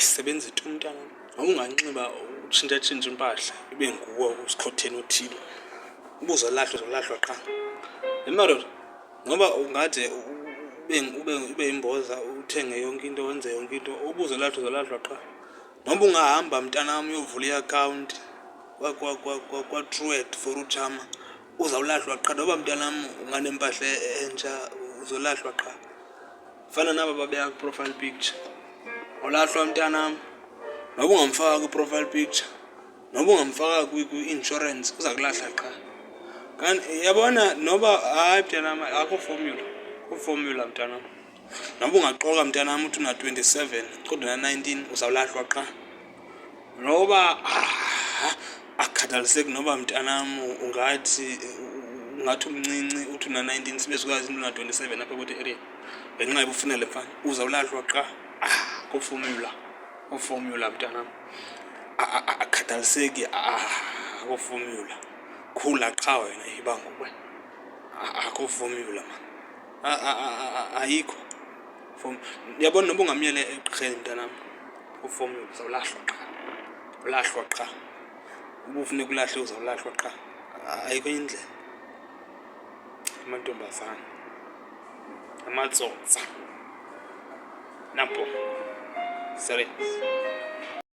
ayisebenzi tu mntana. Awunganxiba utshintsha impahla ibe nguwe usikhotheni othile. Uzolahlwa qha. Emadoda, ngoba ungade ube imboza uthenge yonke into, wenze yonke into, uzolahlwa qha. Noba ungahamba mntanam uyovula iakhawunti kwa-Truworths for utshama, uzawulahlwa qha. Noba mntanam unganempahla entsha, uzolahlwa qha. Fana naba babeka kwi-profile picture, awulahlwa mntanam. Noba ungamfaka kwi-profile picture, noba ungamfaka kwi-insurance, uza kulahla qha. Kanti yabona, noba hayi mntanam, akho formula mntanam. Noba ungaxoka mntanam uthi una-27 kodwa una-19, uzawulahlwa qha. Noba akukhathaliseki noba mntanam ungathi umncinci uthi una-19 sibe sikwazi into una-27 apha kuthi area ngenxa yoba ufuna le mfana, uzawulahlwa qha. Akho formula mntanam, akukhathaliseki, akho formula. Khula qha wena iba nguwe, akho formula man, ayikho. Yabona noba ungamyela egqirheni mntanam, akho formula, uzawulahlwa qha. Ulahlwa qha. Uba ufuneka ulahle uzawulahlwa qha. Ayikho enye indlela. Amantombazana, amatsotsa, napo serious.